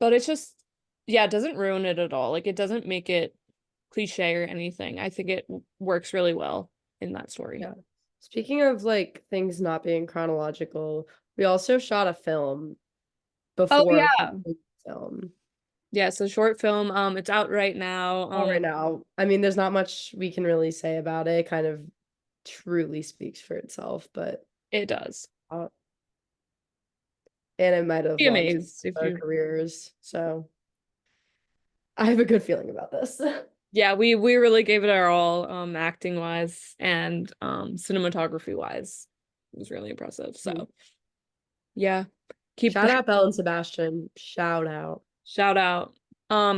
but it's just, yeah, it doesn't ruin it at all. Like, it doesn't make it cliche or anything. I think it works really well in that story. Yeah. Speaking of like things not being chronological, we also shot a film Oh, before yeah. the film. Yeah, so short film, it's out right now. All right now. I mean, there's not much we can really say about it. It kind of truly speaks for itself, but It does. uh, and it might have Be launched amazed if our you careers. So I have a good feeling about this. yeah, we really gave it our all, acting wise and cinematography wise. It was really impressive. So yeah, keep Shout out Belle and Sebastian. Shout out. shout out.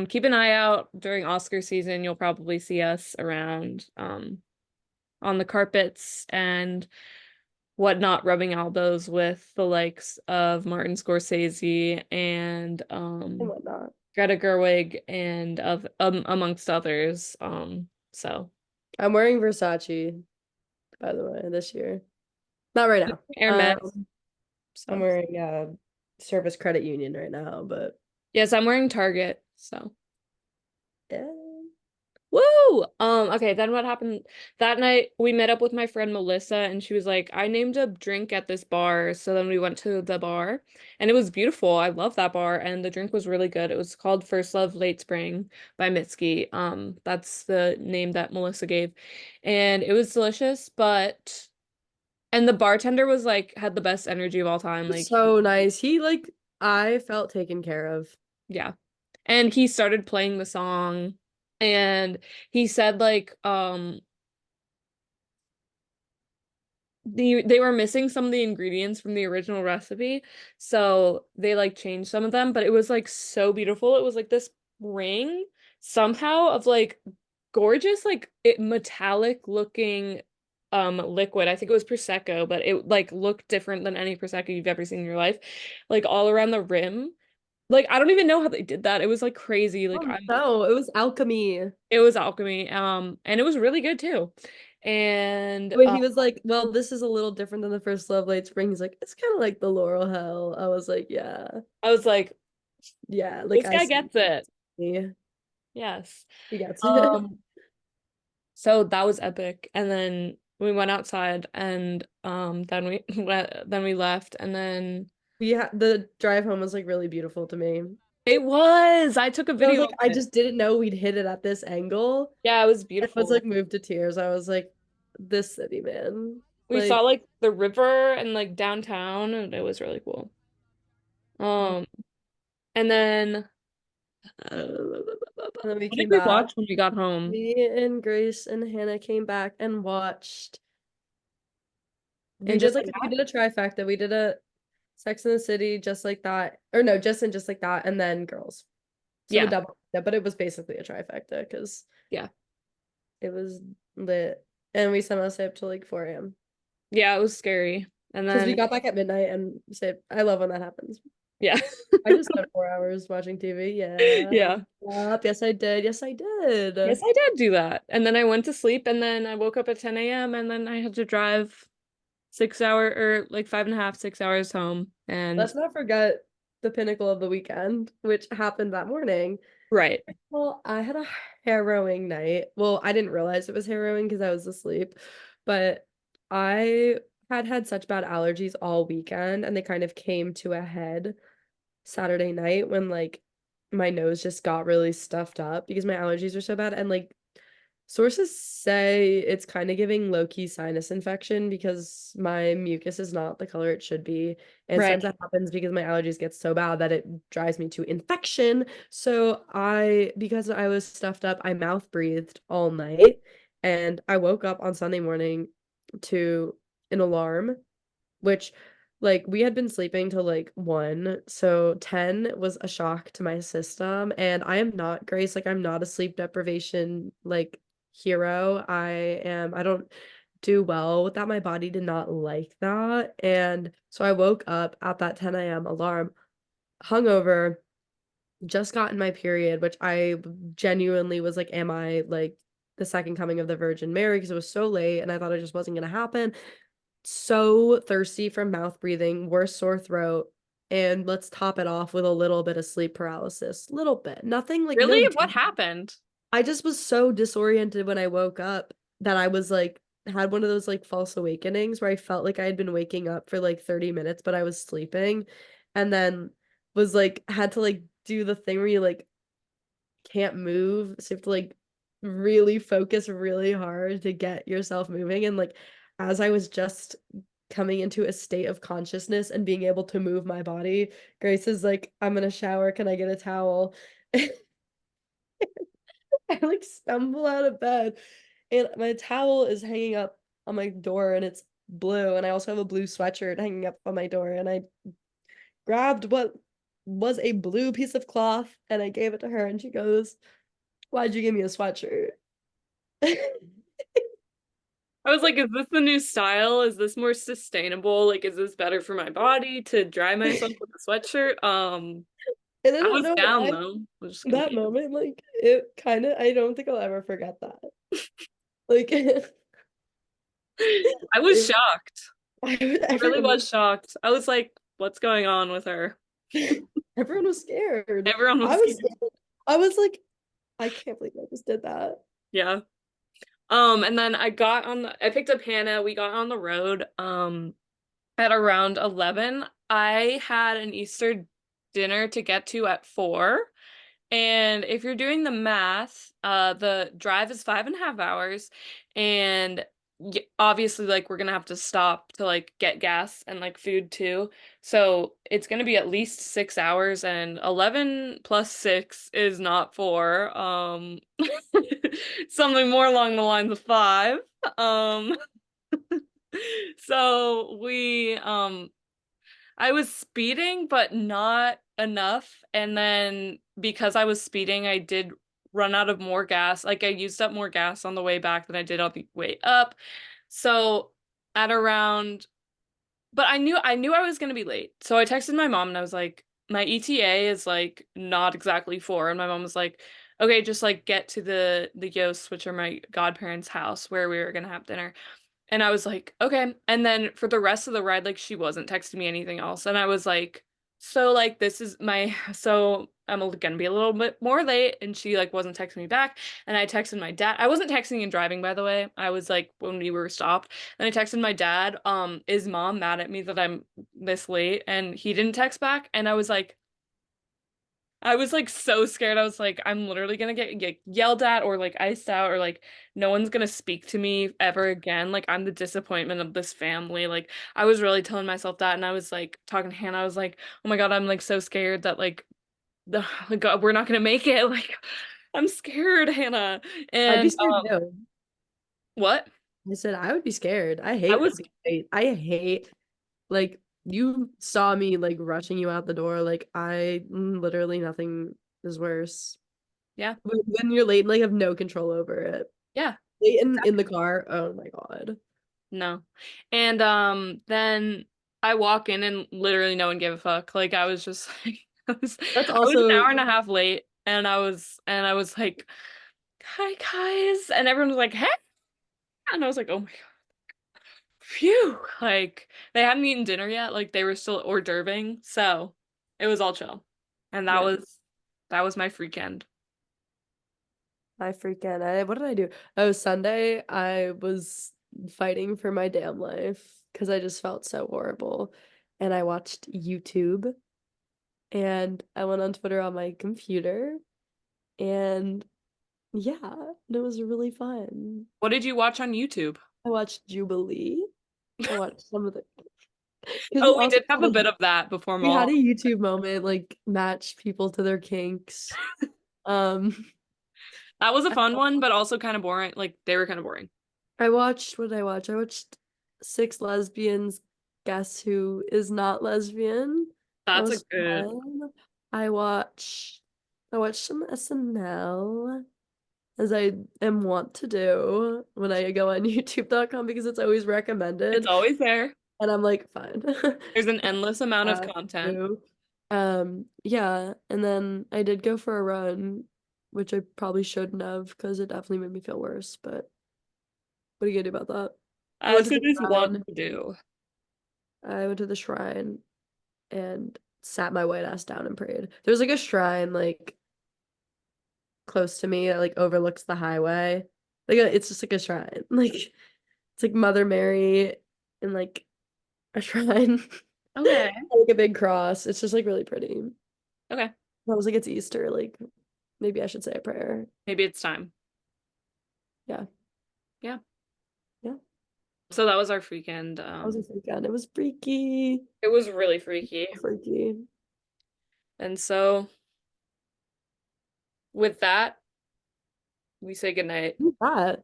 Keep an eye out during Oscar season. You'll probably see us around on the carpets and whatnot, rubbing elbows with the likes of Martin Scorsese and And whatnot. Greta Gerwig and of amongst others. So I'm wearing Versace, by the way, this year. Not right now. Hermes. I'm So wearing Service Credit Union right now, but yes, I'm wearing Target. So yeah. woo! Okay, then what happened that night? We met up with my friend Melissa and she was like, I named a drink at this bar. So then we went to the bar and it was beautiful. I love that bar and the drink was really good. It was called First Love Late Spring by Mitski. That's the name that Melissa gave. And it was delicious, but and the bartender was like had the best energy of all time. Like, So nice. He like I felt taken care of. yeah. And he started playing the song and he said like they were missing some of the ingredients from the original recipe, so they like changed some of them, but it was like so beautiful. It was like this ring somehow of like gorgeous like it metallic looking liquid. I think it was Prosecco, but it like looked different than any Prosecco you've ever seen in your life. Like all around the rim. Like I don't even know how they did that. It was like crazy. Like Oh I'm no, it was alchemy. it was alchemy. And it was really good too. And When he was like, "Well, this is a little different than the first Love Late Spring." He's like, "It's kind of like the Laurel Hell." I was like, "Yeah, I was like, yeah." Like this I guy see. gets it. He Yes. gets it. Um, so that was epic. And then we went outside and then we then we left and then The drive home was like really beautiful to me. I took a I was video like, of I it. just didn't know we'd hit it at this angle. Yeah, it was I was like beautiful. moved to tears. I was like, this city, man. We saw Like, like the river and like downtown and it was really cool. and Um, and then then we what did came we back. watch when we got home? Me and Grace and Hannah came back and watched. And just like We that? did a trifecta. We did a Sex in the City, Just Like That, or no, Just Like That, and then Girls. So the Yeah. double, yeah, but it was basically a trifecta because Yeah. it was lit, and we somehow stayed up till like 4 a.m. Yeah, it was scary. And Because we then got back at midnight and said, I love when that happens. yeah. I just spent 4 hours watching TV. Yeah. Yeah. Yup. Yes, I did. Yes, I Yes, did. I did do that. And then I went to sleep and then I woke up at 10 a.m. and then I had to drive 6 hour or like 5.5, 6 hours home. And Let's not forget the pinnacle of the weekend, which happened that morning. right. Well, I had a harrowing night. Well, I didn't realize it was harrowing because I was asleep, but I had such bad allergies all weekend and they kind of came to a head Saturday night when like my nose just got really stuffed up because my allergies were so bad and like sources say it's kind of giving low-key sinus infection because my mucus is not the color it should be. And Right. sometimes that happens because my allergies get so bad that it drives me to infection. So because I was stuffed up, I mouth breathed all night. And I woke up on Sunday morning to an alarm, which like we had been sleeping till like 1, so 10 was a shock to my system. And I am not Grace, like I'm not a sleep deprivation like hero. I don't do well with that. My body did not like that. And so I woke up at that 10 a.m. alarm, hungover, just gotten my period, which I genuinely was like, am I like the second coming of the Virgin Mary? Because it was so late and I thought it just wasn't gonna happen. So thirsty from mouth breathing, worse sore throat, and let's top it off with a little bit of sleep paralysis. Little bit. Nothing like no. Really? What happened? I just was so disoriented when I woke up that I was like had one of those like false awakenings where I felt like I had been waking up for like 30 minutes, but I was sleeping, and then was like had to like do the thing where you like can't move. So you have to like really focus really hard to get yourself moving. And like as I was just coming into a state of consciousness and being able to move my body, Grace is like, I'm gonna shower. Can I get a towel? I like stumble out of bed and my towel is hanging up on my door and it's blue. And I also have a blue sweatshirt hanging up on my door. And I grabbed what was a blue piece of cloth and I gave it to her and she goes, why'd you give me a sweatshirt? I was like, is this the new style? Is this more sustainable? Like, is this better for my body to dry myself with a sweatshirt? And I I don't was know down why though. I was just that confused. moment, like it kind of, I don't think I'll ever forget that. Like it, I was shocked. I really everyone was shocked. I was like, what's going on with her? everyone was scared. Everyone was I was scared. scared. I was like, I can't believe I just did that. Yeah. And then I picked up Hannah. We got on the road at around 11. I had an Easter dinner to get to at 4. And if you're doing the math, the drive is 5.5 hours, and obviously, like, we're gonna have to stop to like get gas and like food too. So it's gonna be at least 6 hours, and 11 plus 6 is not 4. Something more along the lines of 5. Um, so I was speeding, but not enough. And then because I was speeding, I did run out of more gas. Like I used up more gas on the way back than I did on the way up. So at around, but I knew I was gonna be late. So I texted my mom and I was like, my ETA is like not exactly 4. And my mom was like, okay, just like get to the Yosts, which are my godparents' house where we were gonna have dinner. And I was like, okay. And then for the rest of the ride, like she wasn't texting me anything else. And I was like, so like this is my so I'm gonna be a little bit more late. And she like wasn't texting me back. And I texted my dad. I wasn't texting and driving, by the way. I was like when we were stopped. And I texted my dad, is mom mad at me that I'm this late? And he didn't text back. And I was like so scared. I was like, I'm literally gonna get yelled at or like iced out or like no one's gonna speak to me ever again. Like I'm the disappointment of this family. Like I was really telling myself that, and I was like talking to Hannah. I was like, oh my God, I'm like so scared that like God, we're not gonna make it. Like I'm scared, Hannah. I'd be And scared too. what? I said I would be scared. I I hate was being late. I hate like you saw me like rushing you out the door. Like literally nothing is worse. yeah, When you're late and like have no control over it. yeah. Late in the car. Oh my God. No. And then I walk in and literally no one gave a fuck. Like I was just like That's I was an also hour and a half late and I was like, "Hi guys." And everyone was like, "Hey." And I was like, "Oh my God. Phew." Like they hadn't eaten dinner yet. Like they were still hors d'oeuvring. So it was all chill. And that yeah. was my freakend. I freaking what did I do? Oh, Sunday I was fighting for my damn life because I just felt so horrible. And I watched YouTube and I went on Twitter on my computer and yeah, it was really fun. What did you watch on YouTube? I watched Jubilee. I watched some of the because we Oh, we also did have a bit of that before we had a Mulholland. YouTube moment like match people to their kinks. Um That was a fun one, but also kind of boring. Like they were kind of boring. I watched what did I watch? I watched Six Lesbians Guess Who Is Not Lesbian. That That's a was good. fun. I watched some SNL as I am wont to do when I go on YouTube.com because it's always It's recommended. always there. And I'm like, fine. There's an endless amount of Uh, content. so, yeah, and then I did go for a run, which I probably shouldn't have because it definitely made me feel worse, but what are you gonna do about that? I went As to it the is wont shrine. to do. I went to the shrine and sat my white ass down and prayed. There's like a shrine like close to me that like overlooks the highway. Like it's just like a shrine. Like it's like Mother Mary and like a shrine. Okay. Like a big cross. It's just like really pretty. Okay. I was like, it's Easter. Like maybe I should say a prayer. Maybe it's time. Yeah. Yeah. Yeah. So that was our freakend. That was a freakout. It was freaky. It was really freaky. Freaky. And so with that, we say goodnight. Who's that?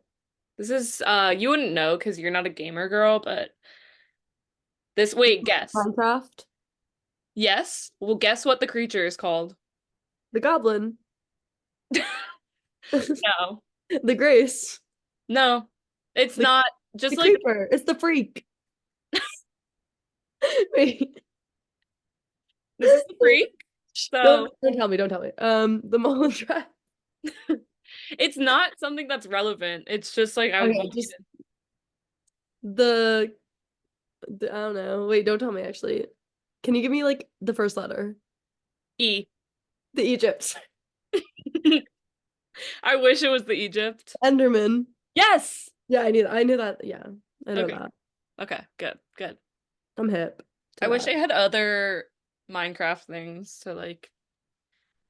This is you wouldn't know because you're not a gamer girl, but this wait, guess. Minecraft. Yes. Well, guess what the creature is called? The goblin. No. The grace. No. It's The not just the like creeper. It's the freak. Wait. this is the freak. So Don't tell me, don't tell me. The Mulholland Drive. it's not something that's relevant. It's just like I Okay, want you just to the, I don't know. Wait, don't tell me actually. Can you give me like the first letter? E. The Egypt. I wish it was the Egypt. Enderman. Yes. Yeah, I knew that. Yeah, I know Okay. that. Okay. Good. Good. I'm hip I to wish I that. had other Minecraft things to like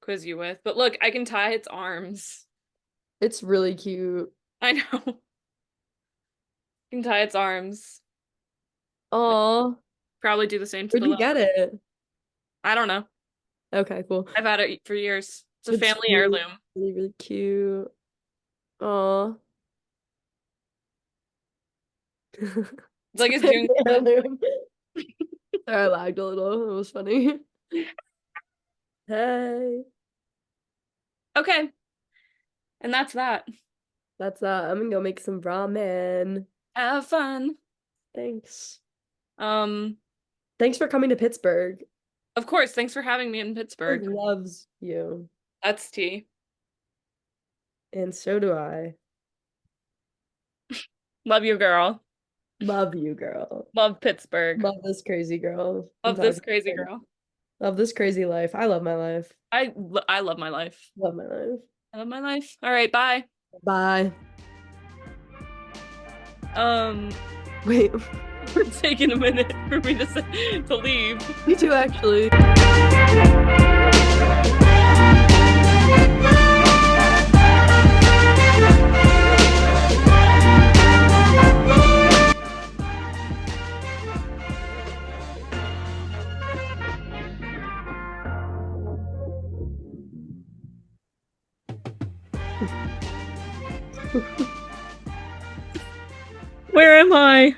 quiz you with. But look, I can tie its arms. It's really cute. I know. I can tie its arms. Oh, Probably do the same to where'd the you leg. get it? I don't know. Okay, cool. I've had it for years. It's a It's family really, heirloom. really, really cute. Oh, It's it's like a it's doing family something. heirloom. Sorry, I lagged a little. It was funny. Hey, Okay. And that's that. that's that. I'm gonna go make some ramen. Have fun. Thanks. Um, Thanks for coming to Pittsburgh. of course, thanks for having me in Pittsburgh Pittsburgh. loves you, That's tea. and so do I. Love you, girl. Love you, girl. Love Pittsburgh. Love this crazy girl. I'm Love this talking. crazy girl. Love this crazy life. I love my life. I love my life. Love my life. I love my life. All right, bye. Bye. Um, Wait, it's taking a minute for me to to leave. me too, actually. Where am I?